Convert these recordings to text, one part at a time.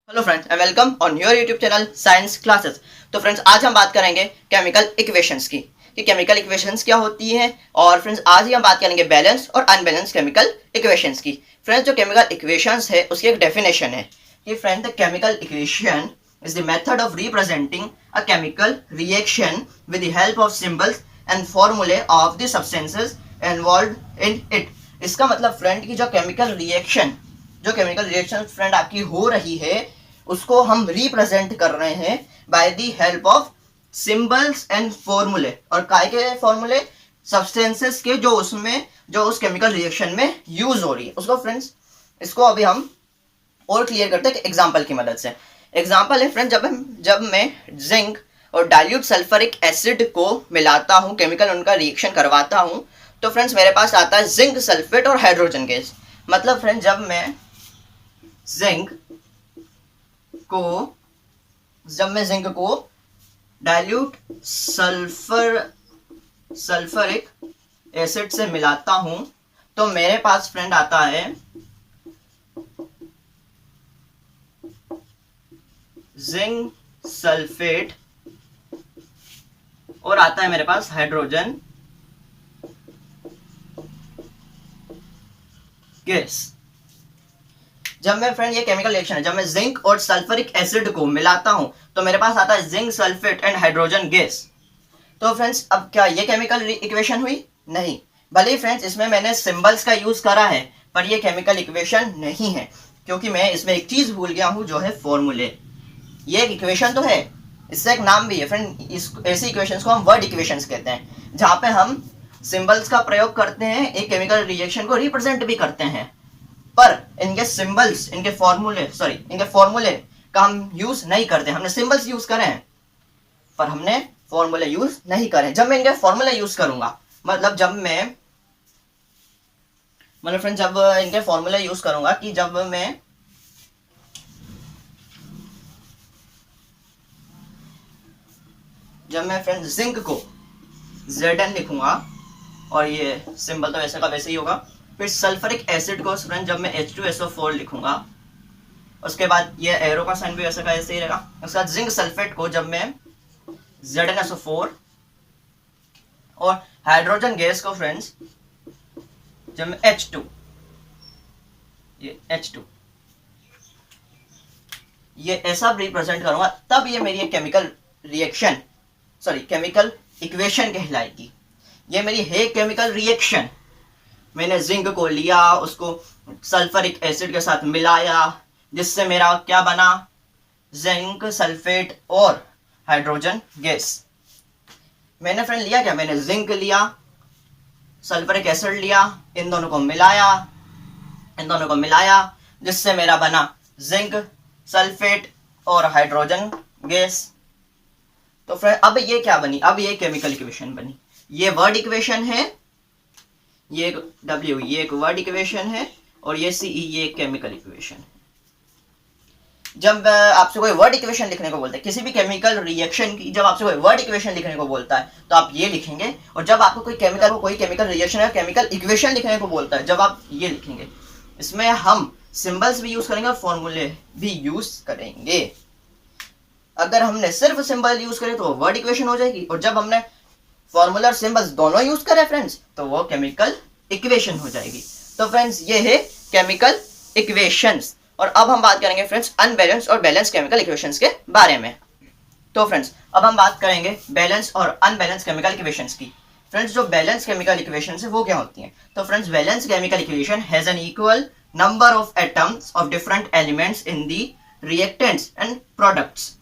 Hello friends and welcome on your YouTube channel science classes. तो friends आज हम बात करेंगे केमिकल इक्वेशंस की कि केमिकल इक्वेशंस क्या होती हैं। और फ्रेंड्स आज ही हम बात करेंगे बैलेंस और अनबैलेंस केमिकल इक्वेशंस की। फ्रेंड्स जो केमिकल इक्वेशंस है उसकी एक डेफिनेशन है कि friends the chemical equation is the method of representing a chemical reaction with the help of symbols and formulae of the substances involved in it. इसका मतलब friend की जो केमिकल रिएक्शन फ्रेंड आपकी हो रही है उसको हम रिप्रेजेंट कर रहे हैं by the help of symbols and फॉर्मूले। और काय के फॉर्मूले? सब्सटेंसेस के जो उस केमिकल रिएक्शन में यूज हो रही है उसको। फ्रेंड्स इसको अभी हम और क्लियर करते हैं एग्जांपल की मदद से। एग्जांपल है फ्रेंड, जब मैं जिंक और डाइल्यूट सल्फ्यूरिक एसिड को मिलाता हूं, केमिकल उनका रिएक्शन करवाता हूं, तो फ्रेंड्स मेरे पास आता है जिंक सल्फेट और हाइड्रोजन गैस। मतलब फ्रेंड जब मैं जिंक को डाइल्यूट सल्फ्यूरिक एसिड से मिलाता हूं तो मेरे पास फ्रेंड आता है जिंक सल्फेट और आता है मेरे पास हाइड्रोजन गैस। जब मैं फ्रेंड ये केमिकल रिएक्शन है, जब मैं जिंक और सल्फ्यूरिक एसिड को मिलाता हूं तो मेरे पास आता है zinc sulphate and hydrogen gas. तो फ्रेंड्स अब क्या ये केमिकल इक्वेशन हुई? नहीं। भले ही फ्रेंड्स इसमें मैंने सिंबल्स का यूज करा है पर ये केमिकल इक्वेशन नहीं है, क्योंकि मैं इसमें एक चीज भूल गया हूं जो है फॉर्मूले। ये एक इक्वेशन तो है, इससे एक नाम भी है फ्रेंड। ऐसी इक्वेशंस को हम वर्ड इक्वेशंस कहते हैं, जहां पे हम सिंबल्स का प्रयोग करते हैं, एक केमिकल रिएक्शन को रिप्रेजेंट भी करते हैं, पर इनके सिंबल्स, इनके फॉर्मूले का हम यूज नहीं करते। हमने सिंबल्स यूज करे हैं पर हमने फॉर्मूले यूज नहीं करे। जब मैं इनके फॉर्मूले यूज करूंगा, मतलब जब इनके फॉर्मूले यूज करूंगा कि जब मैं फ्रेंड जिंक को Zn लिखूंगा और ये सिंबल तो वैसे का वैसे ही होगा। फिर सल्फ्यूरिक एसिड को फ्रेंड जब मैं H2SO4 लिखूंगा, उसके बाद ये एरो का साइन भी वैसे का ऐसे ही रहेगा। उसके बाद जिंक सल्फेट को जब मैं ZnSO4 और हाइड्रोजन गैस को फ्रेंड्स जब मैं H2 ये ऐसा रिप्रेजेंट करूंगा, तब ये मेरी केमिकल इक्वेशन कहलाएगी। ये मेरी है केमिकल रिएक्शन। मैंने जिंक को लिया, उसको सल्फ्यूरिक एसिड के साथ मिलाया, जिससे मेरा क्या बना? जिंक सल्फेट और हाइड्रोजन गैस। मैंने फ्रेंड लिया क्या? मैंने जिंक लिया, सल्फ्यूरिक एसिड लिया, इन दोनों को मिलाया, जिससे मेरा बना जिंक सल्फेट और हाइड्रोजन गैस। तो फ्रेंड अब ये क्या बनी? अब ये केमिकल इक्वेशन बनी। ये वर्ड इक्वेशन है, ये एक वर्ड इक्वेशन है, और ये CE ये एक केमिकल इक्वेशन है। जब आपसे कोई वर्ड इक्वेशन लिखने को बोलता है, किसी भी केमिकल रिएक्शन की जब आपसे कोई वर्ड इक्वेशन लिखने को बोलता है तो आप ये लिखेंगे, और जब आपको कोई केमिकल रिएक्शन या केमिकल इक्वेशन लिखने को बोलता है जब आप ये लिखेंगे। इसमें हम सिंबल्स भी यूज करेंगे और फॉर्मूले भी यूज करेंगे। अगर हमने सिर्फ सिंबल यूज करे तो वो वर्ड इक्वेशन हो जाएगी, और जब हमने फॉर्मूला और सिंबल्स दोनों यूज करें फ्रेंड्स तो वो केमिकल इक्वेशन हो जाएगी। तो फ्रेंड्स ये है केमिकल इक्वेशंस। और अब हम बात करेंगे फ्रेंड्स अनबैलेंस और बैलेंस केमिकल इक्वेशंस के बारे में। तो फ्रेंड्स अब हम बात करेंगे बैलेंस और अनबैलेंस केमिकल इक्वेशंस की। फ्रेंड्स जो बैलेंस केमिकल इक्वेशंस है वो क्या होती हैं? तो friends balance chemical equation has an equal number of atoms of different elements in the reactants and products.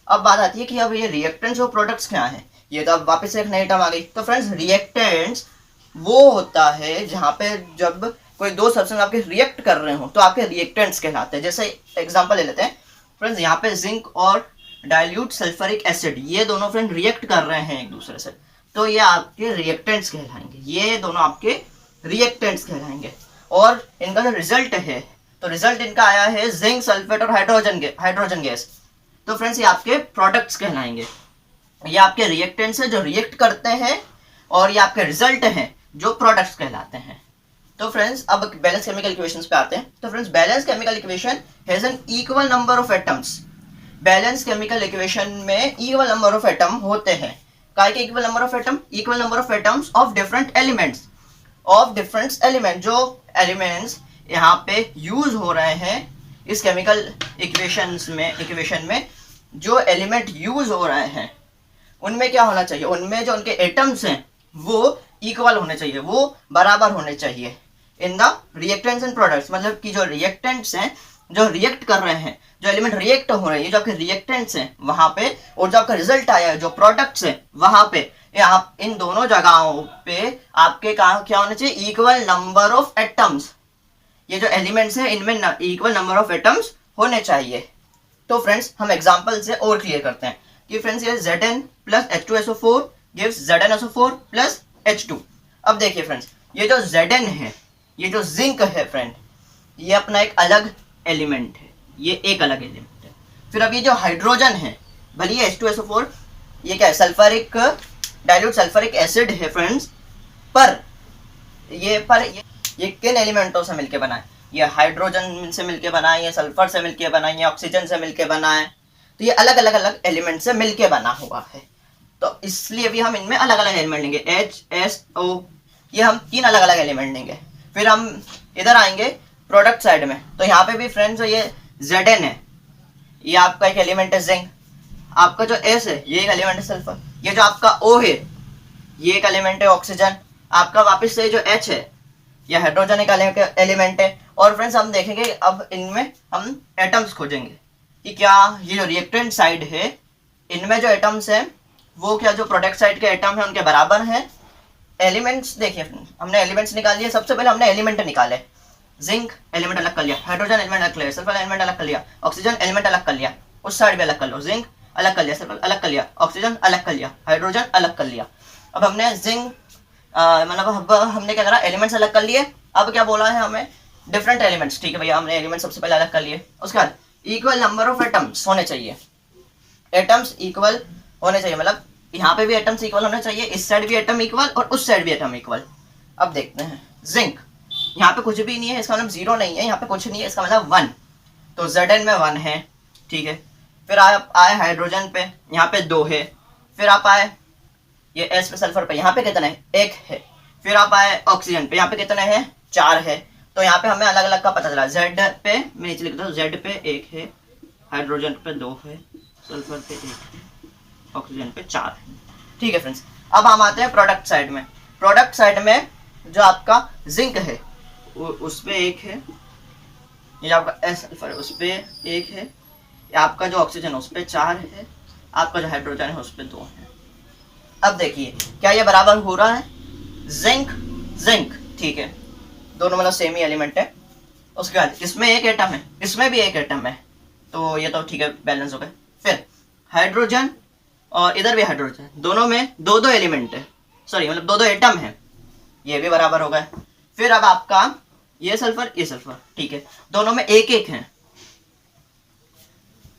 अब बात आती है कि अब ये रिएक्टेंट्स और प्रोडक्ट्स क्या है। ये तो अब वापस एक नई टर्म आ गई। तो फ्रेंड्स रिएक्टेंट्स वो होता है जहां पे जब कोई दो सब्सटेंस आपके रिएक्ट कर रहे हो तो आपके रिएक्टेंट्स कहलाते हैं। जैसे एग्जांपल ले लेते हैं फ्रेंड्स, यहाँ पे जिंक और डाइल्यूट सल्फ्यूरिक एसिड ये दोनों फ्रेंड रिएक्ट कर रहे हैं एक दूसरे से, तो ये आपके रिएक्टेंट्स कहलाएंगे। ये दोनों आपके रिएक्टेंट्स कहलाएंगे। और इनका जो रिजल्ट है, तो रिजल्ट इनका आया है जिंक सल्फेट और हाइड्रोजन गैस। तो फ्रेंड्स ये आपके प्रोडक्ट्स कहलाएंगे। ये आपके रिएक्टेंट्स है जो रिएक्ट करते हैं, और ये आपके रिजल्ट हैं जो प्रोडक्ट्स कहलाते हैं। तो फ्रेंड्स अब बैलेंस केमिकल इक्वेशंस पे आते हैं। तो friends balance chemical equation has an equal number of atoms. Balance chemical equation में इक्वल नंबर ऑफ एटम होते हैं। काय के equal number of atom? Equal number of atoms of different elements, of different element. जो elements यहाँ पे use हो रहे हैं इस केमिकल इक्वेशन में जो एलिमेंट यूज हो रहे हैं उनमें क्या होना चाहिए, उनमें जो उनके एटम्स हैं वो इक्वल होने चाहिए, वो बराबर होने चाहिए in the reactants and products. मतलब कि जो रिएक्टेंट्स हैं, जो रिएक्ट कर रहे हैं, जो एलिमेंट रिएक्ट हो रहे हैं, जो आपके रिएक्टेंट्स हैं वहां पे, और जो आपका रिजल्ट आया है जो प्रोडक्ट्स हैं वहां पे, आप इन दोनों जगहों पे आपके क्या होना चाहिए, इक्वल नंबर ऑफ एटम्स। ये जो एलिमेंट्स हैं इनमें इक्वल नंबर ऑफ एटम्स होने चाहिए। तो फ्रेंड्स हम एग्जांपल से और क्लियर करते हैं कि फ्रेंड्स ये Zn plus H2SO4 gives ZnSO4 plus H2। अब देखिए फ्रेंड्स ये जो Zn है, ये जो जिंक है फ्रेंड, ये अपना एक अलग एलिमेंट है, ये एक अलग एलिमेंट है। फिर अब ये जो हाइड्रोजन है, भले ये H2SO4 ये क्या है, सल्फरिक डाइल्यूट सल्फरिक एसिड है फ्रेंड्स, पर ये किन एलिमेंटों से मिलके बना है? ये हाइड्रोजन से मिलके बना है, ये सल्फर से मिलके बना है, ये ऑक्सीजन से मिलके बना है। तो ये अलग अलग एलिमेंट से मिलके बना हुआ है, तो इसलिए भी हम इनमें अलग अलग एलिमेंट लेंगे। HSO ये हम 3 अलग अलग एलिमेंट लेंगे। फिर हम इधर आएंगे प्रोडक्ट साइड में, तो यहाँ पे भी फ्रेंड्स ये Zn है, ये आपका एक एलिमेंट है जिंक। आपका जो S है ये एक एलिमेंट है सल्फर। ये जो आपका O है ये एक एलिमेंट है ऑक्सीजन। आपका वापस से जो H है ये हाइड्रोजन एक एलिमेंट है। और फ्रेंड्स हम देखेंगे अब इनमें हम एटम्स खोजेंगे कि क्या ये जो रिएक्टेंट साइड है इनमें जो एटम्स हैं वो क्या जो प्रोडक्ट साइड के एटम है उनके बराबर हैं। एलिमेंट्स देखिए हमने एलिमेंट्स निकाल लिए। सबसे पहले हमने एलिमेंट निकाले, जिंक एलिमेंट अलग कर लिया, हाइड्रोजन एलिमेंट अलग कर लिया, सल्फर एलिमेंट अलग कर लिया, ऑक्सीजन एलिमेंट अलग कर लिया, उस साइड भी अलग कर लो, जिंक अलग कर लिया, सल्फर अलग कर लिया, ऑक्सीजन अलग कर लिया, हाइड्रोजन अलग कर लिया। अब हमने जिंक मतलब हमने क्या करा, एलिमेंट्स अलग कर लिए। अब क्या बोला है हमें, डिफरेंट एलिमेंट्स। ठीक है भैया, हमने एलिमेंट सबसे पहले अलग कर लिए। उसके बाद इक्वल नंबर ऑफ एटम्स होने चाहिए, एटम्स इक्वल होने चाहिए, मतलब यहाँ पे भी एटम्स इक्वल होने चाहिए, इस साइड भी एटम इक्वल और उस साइड भी एटम इक्वल। अब देखते हैं जिंक, यहाँ पे कुछ भी नहीं है, इसका मतलब 0 नहीं है, यहाँ पे कुछ नहीं है, इसका मतलब 1, तो Zn में 1 है। ठीक है, फिर आप आए हाइड्रोजन पे, यहाँ पे 2 है। फिर आप आए ये S पे सल्फर पे, यहाँ पे कितना है, 1 है। फिर आप आए ऑक्सीजन पे, यहाँ पे कितना है, 4 है। तो यहाँ पे हमें अलग अलग का पता चला। Z पे मैं नीचे लिखता हूँ, Z पे 1 है, हाइड्रोजन पे 2 है, सल्फर पे 1 है, ऑक्सीजन पे 4 है। ठीक है फ्रेंड्स, अब हम आते हैं प्रोडक्ट साइड में। प्रोडक्ट साइड में जो आपका जिंक है उस पे 1 है, ये आपका S सल्फर उस पे 1 है, आपका जो ऑक्सीजन है उस पे 4 है, आपका जो हाइड्रोजन है उस पे 2 है। अब देखिए क्या ये बराबर हो रहा है, जिंक जिंक, ठीक है, दोनों मतलब सेम ही एलिमेंट है। उसके बाद इसमें एक एटम है, इसमें भी एक एटम है, तो ये तो ठीक है, बैलेंस हो गए। फिर हाइड्रोजन और इधर भी हाइड्रोजन, दोनों में 2-2 एलिमेंट है, सॉरी मतलब 2-2 एटम है, ये भी बराबर हो गए। फिर अब आपका ये सल्फर ये सल्फर, ठीक है, दोनों में 1-1 है,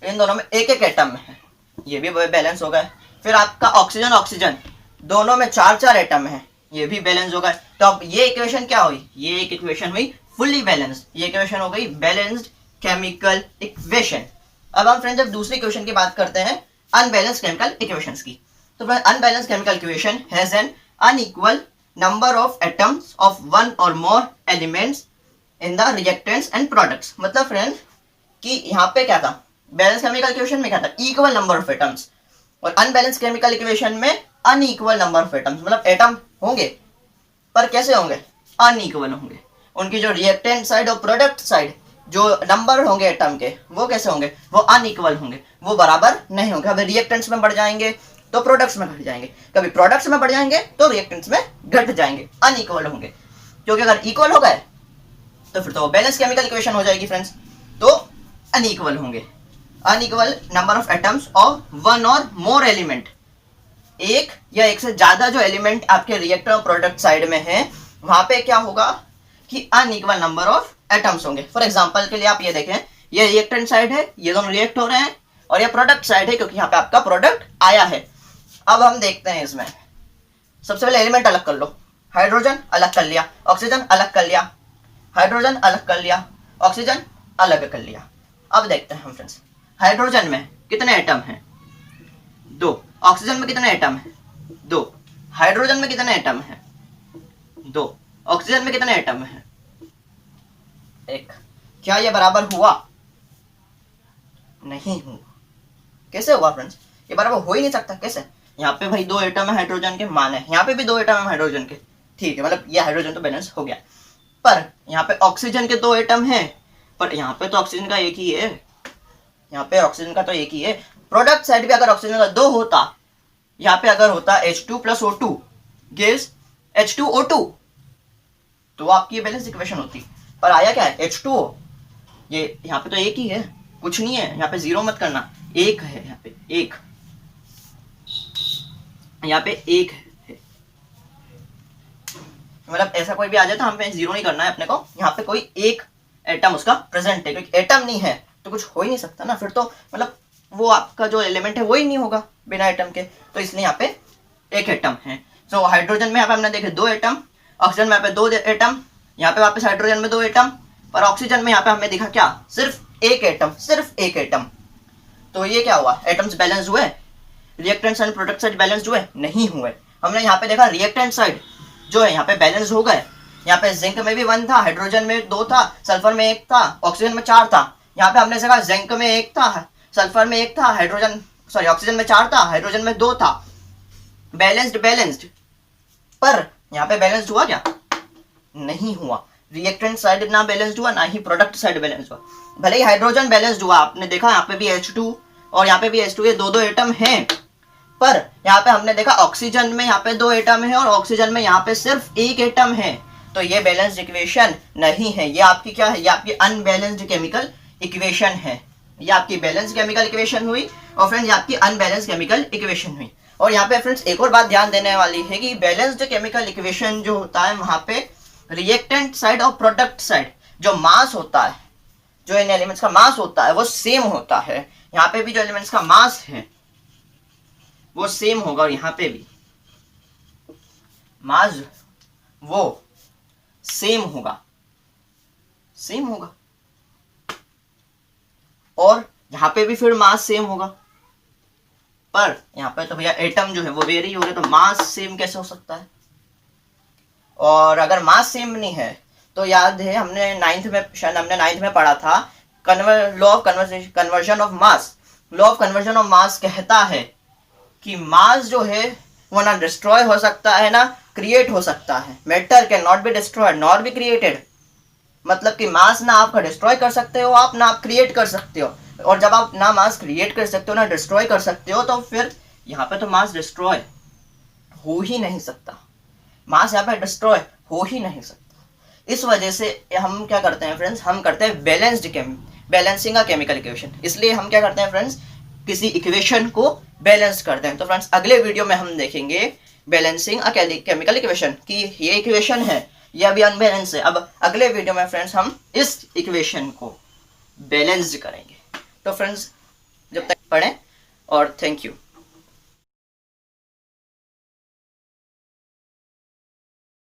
इन दोनों में 1-1 एटम है, ये भी बैलेंस हो गए। फिर आपका ऑक्सीजन ऑक्सीजन, दोनों में 4-4 एटम है, ये भी बैलेंस हो गए। तो अब ये इक्वेशन क्या हुई, ये एक इक्वेशन हुई फुल्ली बैलेंस्ड, ये इक्वेशन हो गई बैलेंस्ड केमिकल इक्वेशन। अब हम फ्रेंड्स जब दूसरी इक्वेशन की बात करते हैं अनबैलेंस्ड केमिकल इक्वेशंस की, तो unbalanced chemical equation has an unequal number of atoms of 1 और more elements in the reactants and products. मतलब फ्रेंड्स कि यहाँ पे क्या था, बैलेंस केमिकल इक्वेशन में क्या था, इक्वल नंबर ऑफ एटम्स, और अनबैलेंस केमिकल इक्वेशन में अनइक्वल नंबर ऑफ एटम्स। मतलब एटम होंगे पर कैसे होंगे, अनइक्वल होंगे। उनकी जो रिएक्टेंट साइड और प्रोडक्ट साइड जो नंबर होंगे एटम के वो कैसे होंगे, वो अनइक्वल होंगे, वो बराबर नहीं होंगे। कभी रिएक्टेंट्स में बढ़ जाएंगे तो प्रोडक्ट्स में घट जाएंगे, कभी प्रोडक्ट्स में बढ़ जाएंगे तो रिएक्टेंट्स में घट जाएंगे, अनइक्वल होंगे। क्योंकि अगर इक्वल हो गए तो फिर तो बैलेंस केमिकल इक्वेशन हो जाएगी फ्रेंड्स, तो अनइक्वल होंगे। Unequal number of atoms of 1 और मोर एलिमेंट, एक या एक से ज्यादा जो एलिमेंट आपके रिएक्टर और प्रोडक्ट साइड में है वहां पे क्या होगा कि अनइक्वल नंबर ऑफ एटम्स होंगे। फॉर एग्जांपल के लिए आप ये देखें, ये रिएक्टेंट साइड है, ये दोनों रिएक्ट हो रहे हैं, और ये प्रोडक्ट साइड है क्योंकि यहाँ पे आपका प्रोडक्ट आया है। अब हम देखते हैं इसमें सबसे पहले एलिमेंट अलग कर लो, हाइड्रोजन अलग कर लिया, ऑक्सीजन अलग कर लिया, हाइड्रोजन अलग कर लिया, ऑक्सीजन अलग कर लिया। अब देखते हैं हम फ्रेंड्स, हाइड्रोजन में कितने एटम हैं? 2। ऑक्सीजन में कितने एटम हैं? 2। हाइड्रोजन में कितने एटम हैं? 2। ऑक्सीजन में कितने एटम हैं? 1। क्या ये बराबर हुआ? नहीं हुआ। कैसे हुआ फ्रेंड्स? ये बराबर हो ही नहीं सकता। कैसे? यहाँ पे भाई 2 एटम है हाइड्रोजन के, माने यहाँ पे भी 2 एटम है हाइड्रोजन के, ठीक है, मतलब ये हाइड्रोजन तो बैलेंस हो गया। पर यहाँ पे ऑक्सीजन के 2 एटम हैं, पर यहाँ पे तो ऑक्सीजन का एक ही है, यहाँ पे ऑक्सीजन का तो एक ही है। प्रोडक्ट साइड भी अगर ऑक्सीजन का 2 होता, यहाँ पे अगर होता H2 + O2 गैस H2O2, तो आपकी ये बैलेंस इक्वेशन होती। पर आया क्या है? H2O। ये यहाँ पे तो एक ही है, कुछ नहीं है, यहाँ पे 0 मत करना, एक है, यहाँ पे एक, यहाँ पे एक है। मतलब ऐसा कोई भी आ जाए तो हम पे 0 नहीं करना है अपने को, यहाँ पे कोई एक एटम उसका प्रेजेंट है, क्योंकि एटम नहीं है तो कुछ हो ही नहीं सकता ना, फिर तो मतलब वो आपका जो एलिमेंट है वो ही नहीं होगा बिना एटम के, तो इसलिए यहाँ पे एक एटम है। तो हाइड्रोजन में यहाँ पे हमने देखे 2 एटम, ऑक्सीजन में यहाँ पे 2 एटम, यहाँ पे वापस हाइड्रोजन में 2 एटम, पर ऑक्सीजन में यहाँ पे हमने देखा क्या? सिर्फ एक एटम, सिर्फ एक एटम। तो ये क्या हुआ? एटम्स बैलेंस हुए? Reactant side product side balance हुए? नहीं हुए। हमने यहाँ पे देखा रिएक्टेंट साइड जो है यहाँ पे बैलेंस हो गए। यहाँ पे जिंक में भी 1 था, हाइड्रोजन में 2 था, सल्फर में 1 था, ऑक्सीजन में 4 था। यहाँ पे हमने देखा जिंक में 1 था, सल्फर में 1 था, ऑक्सीजन में 4 था, हाइड्रोजन में 2 था। बैलेंस्ड। पर यहाँ पे बैलेंस्ड हुआ क्या? नहीं हुआ। रिएक्टेंट साइड ना बैलेंस्ड हुआ, ना ही प्रोडक्ट साइड बैलेंस्ड हुआ। भले ही हाइड्रोजन बैलेंस्ड हुआ, आपने देखा यहाँ पे भी H2 और यहाँ पे भी H2, ये 2 एटम हैं, पर यहाँ पे हमने देखा ऑक्सीजन में यहाँ पे 2 एटम है और ऑक्सीजन में यहाँ पे सिर्फ एक एटम है। तो ये बैलेंस्ड इक्वेशन नहीं है, ये आपकी क्या है? ये आपकी अनबैलेंस्ड केमिकल इक्वेशन है। ये आपकी बैलेंस केमिकल इक्वेशन हुई और फ्रेंड्स ये आपकी अनबैलेंस केमिकल इक्वेशन हुई। और यहाँ पे फ्रेंड्स एक और बात ध्यान देने वाली है कि बैलेंस्ड केमिकल इक्वेशन जो होता है वहां पे रिएक्टेंट साइड और प्रोडक्ट साइड जो मास होता है, जो इन एलिमेंट्स का मास होता है वो सेम होता है। यहाँ पे भी जो एलिमेंट्स का मास है वो सेम होगा और यहाँ पे भी मास वो सेम होगा और यहाँ पे भी फिर मास सेम होगा। पर यहाँ पे तो भैया एटम जो है वो वेरी हो रहे, तो मास सेम कैसे हो सकता है? और अगर मास सेम नहीं है तो याद है हमने 9th में पढ़ा था law of conversion of mass. Law of conversion of mass कहता है कि मास जो है वो ना डिस्ट्रॉय हो सकता है ना क्रिएट हो सकता है। Matter can not be destroyed not be created. मतलब कि मास ना आप डिस्ट्रॉय कर सकते हो आप, ना आप क्रिएट कर सकते हो। और जब आप ना मास क्रिएट कर सकते हो ना डिस्ट्रॉय कर सकते हो, तो फिर यहाँ पे तो मास डिस्ट्रॉय हो ही नहीं सकता, मास यहाँ पे डिस्ट्रॉय हो ही नहीं सकता। इस वजह से हम क्या करते हैं फ्रेंड्स, हम करते हैं बैलेंसिंग अ केमिकल इक्वेशन। इसलिए हम क्या करते हैं फ्रेंड्स, किसी इक्वेशन को बैलेंस करते हैं। तो फ्रेंड्स अगले वीडियो में हम देखेंगे बैलेंसिंग अ केमिकल इक्वेशन कि ये इक्वेशन है ये अभी अनबैलेंस है। अब अगले वीडियो में फ्रेंड्स हम इस इक्वेशन को बैलेंस करेंगे। तो फ्रेंड्स जब तक पढ़ें और थैंक यू।